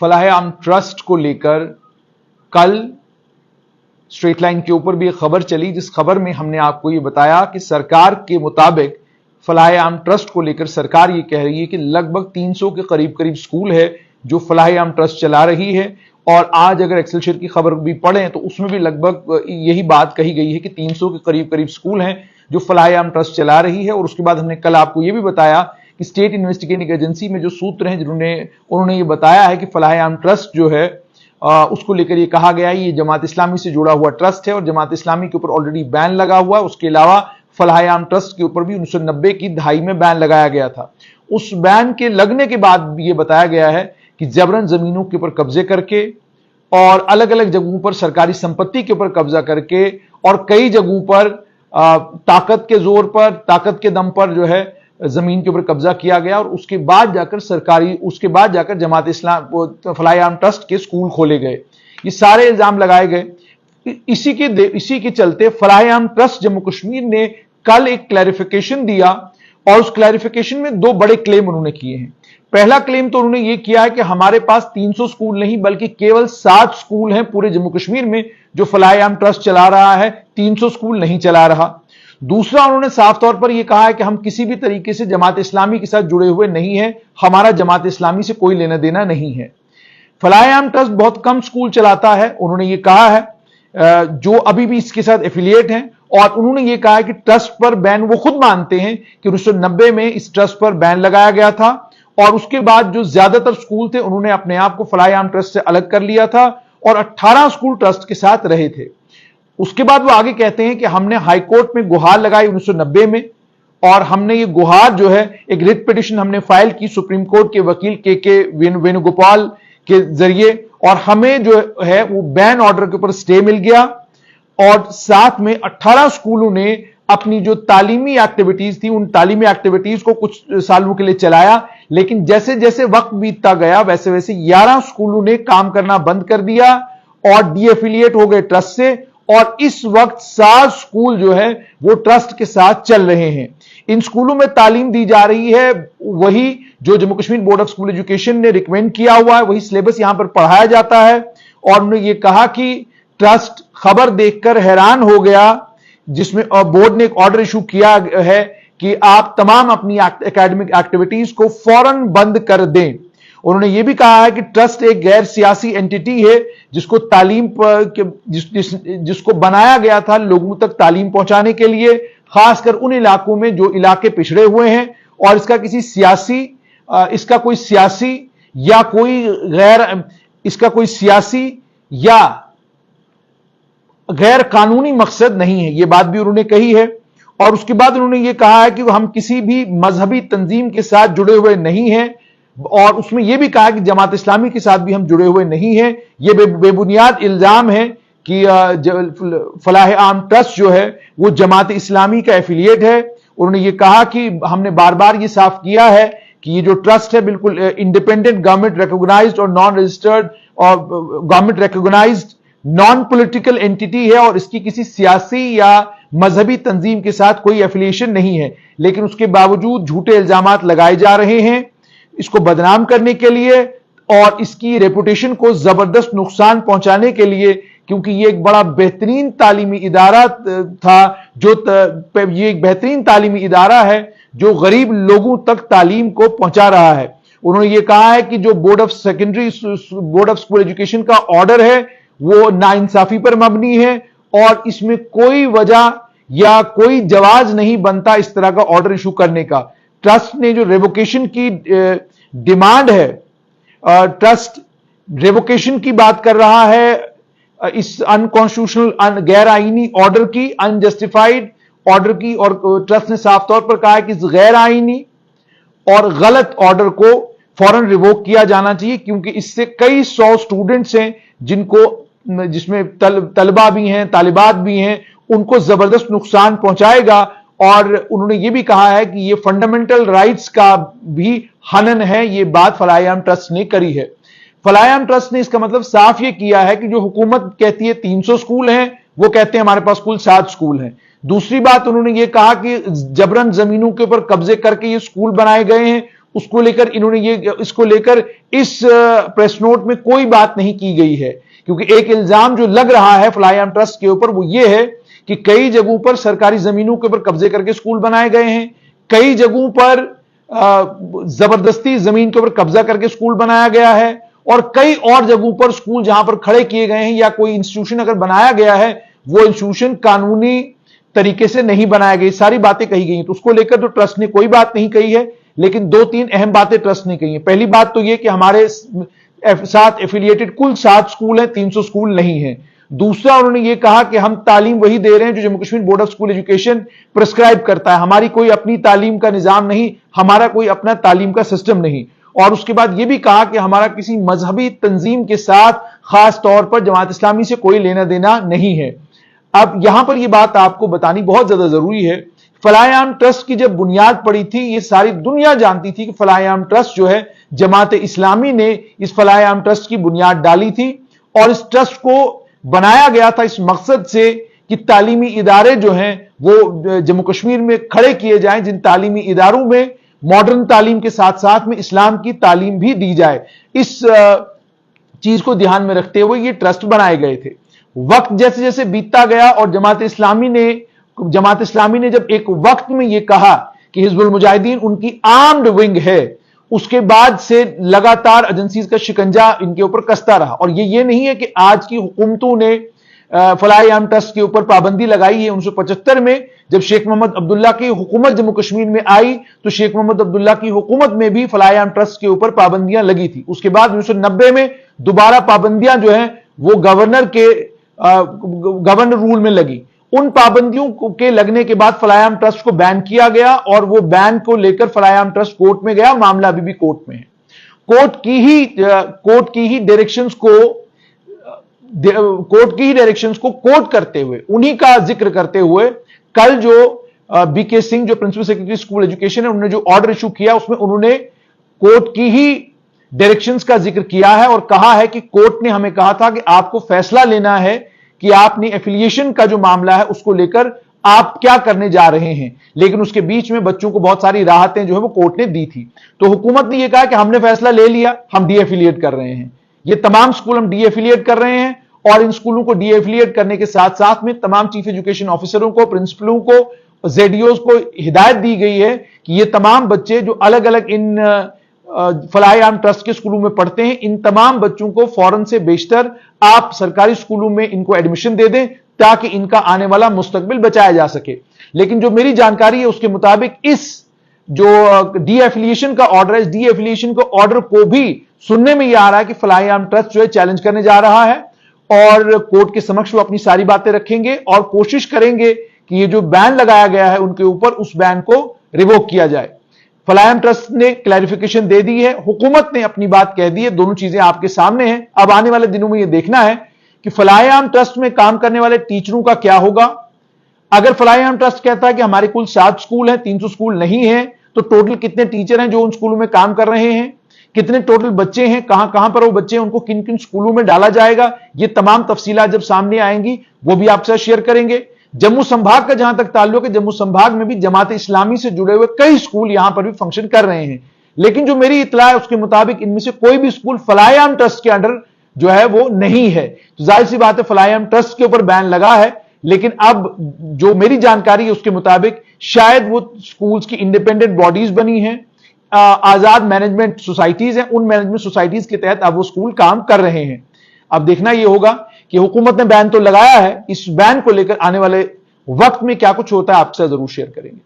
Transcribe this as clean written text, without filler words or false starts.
फलाह आम ट्रस्ट को लेकर कल स्ट्रेट लाइन के ऊपर भी एक खबर चली, जिस खबर में हमने आपको ये बताया कि सरकार के मुताबिक फलाह आम ट्रस्ट को लेकर सरकार ये कह रही है कि लगभग 300 के करीब स्कूल है जो फलाह आम ट्रस्ट चला रही है। और आज अगर एक्सेलशियर की खबर भी पढ़ें तो उसमें भी लगभग यही बात कही गई है कि 300 के करीब स्कूल हैं जो फलाह आम ट्रस्ट चला रही है। और उसके बाद हमने कल आपको ये भी बताया कि स्टेट इन्वेस्टिगेटिंग एजेंसी में जो सूत्र हैं उन्होंने ये बताया है कि फलाह आम ट्रस्ट जो है उसको लेकर ये कहा गया है ये जमात इस्लामी से जुड़ा हुआ ट्रस्ट है और जमात इस्लामी के ऊपर ऑलरेडी बैन लगा हुआ है। उसके अलावा फलाह आम ट्रस्ट के ऊपर भी 1990 की दहाई में बैन लगाया गया था। उस बैन के लगने के बाद ये बताया गया है कि जबरन जमीनों के ऊपर कब्जे करके और अलग अलग जगहों पर सरकारी संपत्ति के ऊपर कब्जा करके और कई जगहों पर ताकत के जोर पर, ताकत के दम पर जो है जमीन के ऊपर कब्जा किया गया और उसके बाद जाकर जमात इस्लाम फलाह आम ट्रस्ट के स्कूल खोले गए। ये सारे इल्जाम लगाए गए। इसी के चलते फलाह आम ट्रस्ट जम्मू कश्मीर ने कल एक क्लैरिफिकेशन दिया और उस क्लैरिफिकेशन में दो बड़े क्लेम उन्होंने किए हैं। पहला क्लेम तो उन्होंने ये किया है कि हमारे पास 300 स्कूल नहीं बल्कि केवल 7 स्कूल हैं पूरे जम्मू कश्मीर में जो फलाह आम ट्रस्ट चला रहा है, 300 स्कूल नहीं चला रहा। दूसरा, उन्होंने साफ तौर पर यह कहा है कि हम किसी भी तरीके से जमात इस्लामी के साथ जुड़े हुए नहीं हैं, हमारा जमात इस्लामी से कोई लेना देना नहीं है। फलाह आम ट्रस्ट बहुत कम स्कूल चलाता है, उन्होंने ये कहा है, जो अभी भी इसके साथ एफिलिएट हैं। और उन्होंने ये कहा है कि ट्रस्ट पर बैन वो खुद मानते हैं कि 1990 में इस ट्रस्ट पर बैन लगाया गया था और उसके बाद जो ज्यादातर स्कूल थे उन्होंने अपने आप को फलाह आम ट्रस्ट से अलग कर लिया था और 18 स्कूल ट्रस्ट के साथ रहे थे। उसके बाद वो आगे कहते हैं कि हमने हाईकोर्ट में गुहार लगाई 1990 में और हमने ये गुहार जो है एक रिट पिटिशन हमने फाइल की सुप्रीम कोर्ट के वकील के वेणुगोपाल के जरिए और हमें जो है वो बैन ऑर्डर के ऊपर स्टे मिल गया और साथ में 18 स्कूलों ने अपनी जो तालीमी एक्टिविटीज थी उन तालीमी एक्टिविटीज को कुछ सालों के लिए चलाया, लेकिन जैसे जैसे वक्त बीतता गया वैसे वैसे 11 स्कूलों ने काम करना बंद कर दिया और डीएफिलिएट हो गए ट्रस्ट से और इस वक्त 7 स्कूल जो है वो ट्रस्ट के साथ चल रहे हैं। इन स्कूलों में तालीम दी जा रही है वही जो Jammu Kashmir board of school education ने रिकमेंड किया हुआ है, वही सिलेबस यहां पर पढ़ाया जाता है। और उन्होंने ये कहा कि ट्रस्ट खबर देखकर हैरान हो गया जिसमें बोर्ड ने एक ऑर्डर इशू किया है कि आप तमाम अपनी एकेडमिक एक्टिविटीज को फौरन बंद कर दें। उन्होंने यह भी कहा है कि ट्रस्ट एक गैर सियासी एंटिटी है जिसको तालीम जिसको बनाया गया था लोगों तक तालीम पहुंचाने के लिए, खासकर उन इलाकों में जो इलाके पिछड़े हुए हैं और इसका कोई सियासी या गैर कानूनी मकसद नहीं है, यह बात भी उन्होंने कही है। और उसके बाद उन्होंने यह कहा है कि हम किसी भी मजहबी तंजीम के साथ जुड़े हुए नहीं हैं और उसमें यह भी कहा कि जमात इस्लामी के साथ भी हम जुड़े हुए नहीं हैं। यह बेबुनियाद इल्जाम है कि फलाह आम ट्रस्ट जो है वो जमात इस्लामी का एफिलिएट है। उन्होंने ये कहा कि हमने बार बार ये साफ किया है कि ये जो ट्रस्ट है बिल्कुल इंडिपेंडेंट गवर्नमेंट रिकॉग्नाइज्ड और नॉन रजिस्टर्ड और government recognised non political entity है और इसकी किसी सियासी या मजहबी तंजीम के साथ कोई एफिलिएशन नहीं है। लेकिन उसके बावजूद झूठे इल्जामात लगाए जा रहे हैं इसको बदनाम करने के लिए और इसकी रेपुटेशन को जबरदस्त नुकसान पहुंचाने के लिए, क्योंकि ये एक बड़ा बेहतरीन तालीमी इदारा था ये एक बेहतरीन तालीमी इदारा है जो गरीब लोगों तक तालीम को पहुंचा रहा है। उन्होंने ये कहा है कि जो बोर्ड ऑफ स्कूल एजुकेशन का ऑर्डर है वो नाइंसाफी पर मबनी है और इसमें कोई वजह या कोई जवाज नहीं बनता इस तरह का ऑर्डर इशू करने का। ट्रस्ट ने जो रेवोकेशन की डिमांड है, ट्रस्ट रेवोकेशन की बात कर रहा है इस अनकॉन्स्टिट्यूशनल गैर आईनी ऑर्डर की, अनजस्टिफाइड ऑर्डर की, और ट्रस्ट ने साफ तौर पर कहा है कि इस गैर आईनी और गलत ऑर्डर को फौरन रिवोक किया जाना चाहिए क्योंकि इससे कई 100 स्टूडेंट्स हैं जिसमें तलबा भी हैं, तालिबात भी हैं, उनको जबरदस्त नुकसान पहुंचाएगा। और उन्होंने ये भी कहा है कि ये फंडामेंटल राइट्स का भी हनन है, ये बात फलाह आम ट्रस्ट ने करी है। फलाह आम ट्रस्ट ने इसका मतलब साफ ये किया है कि जो हुकूमत कहती है 300 स्कूल हैं, वो कहते हैं हमारे पास कुल 7 स्कूल हैं। दूसरी बात उन्होंने ये कहा कि जबरन जमीनों के ऊपर कब्जे करके ये स्कूल बनाए गए हैं, اس کو लेकर इस प्रेस नोट में कोई बात नहीं की गई है, क्योंकि एक इल्जाम जो लग रहा है फलाह-ए-आम ट्रस्ट के ऊपर वो ये है कि कई जगहों पर सरकारी जमीनों के ऊपर कब्जे करके स्कूल बनाए गए हैं, कई जगहों पर जबरदस्ती जमीन के ऊपर कब्जा करके स्कूल बनाया गया है, और कई और जगहों पर स्कूल जहां पर खड़े किए गए हैं या कोई इंस्टीट्यूशन अगर बनाया गया है वो इंस्टीट्यूशन कानूनी तरीके से नहीं बनाया गया। सारी बातें कही गई हैं, तो उसको लेकर तो ट्रस्ट ने कोई बात नहीं कही है, लेकिन 2-3 अहम बातें ट्रस्ट ने कही हैं। पहली बात तो यह कि हमारे साथ एफिलिएटेड कुल 7 स्कूल हैं, 300 स्कूल नहीं है। दूसरा, उन्होंने ये कहा कि हम तालीम वही दे रहे हैं जो Jammu Kashmir board of school education prescribe करता है, हमारी कोई अपनी तालीम का निजाम नहीं, हमारा कोई अपना तालीम का सिस्टम नहीं। और उसके बाद यह भी कहा कि हमारा किसी मजहबी तंजीम के साथ खास तौर पर जमात इस्लामी से कोई लेना देना नहीं है। अब यहां पर यह बात आपको बतानी बहुत ज्यादा जरूरी है, फलाह-ए-आम ट्रस्ट की जब बुनियाद पड़ी थी, ये सारी दुनिया जानती थी कि फलाह-ए-आम ट्रस्ट जो है जमात इस्लामी ने इस फलाह-ए-आम ट्रस्ट की बुनियाद डाली थी, और इस ट्रस्ट को बनाया गया था इस मकसद से कि तालीमी इदारे जो हैं वो जम्मू कश्मीर में खड़े किए जाएं, जिन तालीमी इदारों में मॉडर्न तालीम के साथ साथ में इस्लाम की तालीम भी दी जाए। इस चीज को ध्यान में रखते हुए ये ट्रस्ट बनाए गए थे। वक्त जैसे जैसे बीतता गया और जमात इस्लामी ने जब एक वक्त में यह कहा कि हिजबुल मुजाहिदीन उनकी आर्म्ड विंग है, उसके बाद से लगातार एजेंसीज का शिकंजा इनके ऊपर कसता रहा। और ये नहीं है कि आज की हुकूमतों ने फलाह-ए-आम ट्रस्ट के ऊपर पाबंदी लगाई है। 1975 में जब शेख मोहम्मद अब्दुल्ला की हुकूमत जम्मू कश्मीर में आई तो शेख मोहम्मद अब्दुल्ला की हुकूमत में भी फलाह-ए-आम ट्रस्ट के ऊपर पाबंदियां लगी थी। उसके बाद 1990 में दोबारा पाबंदियां जो हैं वो गवर्नर रूल में लगी। उन पाबंदियों के लगने के बाद फलाह-ए-आम ट्रस्ट को बैन किया गया, और वो बैन को लेकर फलाह-ए-आम ट्रस्ट कोर्ट में गया। मामला अभी भी कोर्ट में है। कोर्ट की ही डायरेक्शंस को कोट करते हुए, उन्हीं का जिक्र करते हुए, कल जो बीके सिंह जो प्रिंसिपल सेक्रेटरी स्कूल एजुकेशन है, उन्होंने जो ऑर्डर इशू किया उसमें उन्होंने कोर्ट की ही डायरेक्शंस का जिक्र किया है और कहा है कि कोर्ट ने हमें कहा था कि आपको फैसला लेना है कि आपने एफिलिएशन का जो मामला है उसको लेकर आप क्या करने जा रहे हैं, लेकिन उसके बीच में बच्चों को बहुत सारी राहतें जो है वो कोर्ट ने दी थी। तो हुकूमत ने यह कहा कि हमने फैसला ले लिया, हम डीएफिलिएट कर रहे हैं, ये तमाम स्कूल हम डीएफिलिएट कर रहे हैं, और इन स्कूलों को डीएफिलिएट करने के साथ साथ में तमाम चीफ एजुकेशन ऑफिसरों को, प्रिंसिपलों को, जेडीओज को हिदायत दी गई है कि ये तमाम बच्चे जो अलग अलग इन फलाह-ए-आम ट्रस्ट के स्कूलों में पढ़ते हैं, इन तमाम बच्चों को फौरन से बेशतर आप सरकारी स्कूलों में इनको एडमिशन दे दें ताकि इनका आने वाला मुस्तकबिल बचाया जा सके। लेकिन जो मेरी जानकारी है उसके मुताबिक इस जो डीएफिलिएशन का ऑर्डर है, इस डीएफिलिएशन का ऑर्डर को भी सुनने में यह आ रहा है कि फलाह-ए-आम ट्रस्ट जो है चैलेंज करने जा रहा है, और कोर्ट के समक्ष वो अपनी सारी बातें रखेंगे और कोशिश करेंगे कि ये जो बैन लगाया गया है उनके ऊपर, उस बैन को रिवोक किया जाए। फलाह-ए-आम ट्रस्ट ने क्लैरिफिकेशन दे दी है, हुकूमत ने अपनी बात कह दी है, दोनों चीजें आपके सामने हैं। अब आने वाले दिनों में यह देखना है कि फलाह-ए-आम ट्रस्ट में काम करने वाले टीचरों का क्या होगा। अगर फलाह-ए-आम ट्रस्ट कहता है कि हमारे कुल 7 स्कूल हैं, 300 स्कूल नहीं है, तो टोटल कितने टीचर हैं जो उन स्कूलों में काम कर रहे हैं, कितने टोटल बच्चे हैं, कहां कहां पर वो बच्चे हैं, उनको किन किन स्कूलों में डाला जाएगा, ये तमाम तफसीलात जब सामने आएंगी वो भी आपसे शेयर करेंगे। जम्मू संभाग का जहां तक ताल्लुक है, जम्मू संभाग में भी जमात इस्लामी से जुड़े हुए कई स्कूल यहां पर भी फंक्शन कर रहे हैं, लेकिन जो मेरी इत्तला है उसके मुताबिक इनमें से कोई भी स्कूल फलाह-ए-आम ट्रस्ट के अंडर जो है वो नहीं है। तो जाहिर सी बात है फलाह-ए-आम ट्रस्ट के ऊपर बैन लगा है, लेकिन अब जो मेरी जानकारी है उसके मुताबिक शायद वो स्कूल्स की इंडिपेंडेंट बॉडीज बनी हैं, आजाद मैनेजमेंट सोसाइटीज हैं, उन मैनेजमेंट सोसाइटीज के तहत अब वो स्कूल काम कर रहे हैं। अब देखना यह होगा कि हुकूमत ने बैन तो लगाया है, इस बैन को लेकर आने वाले वक्त में क्या कुछ होता है आपसे जरूर शेयर करेंगे।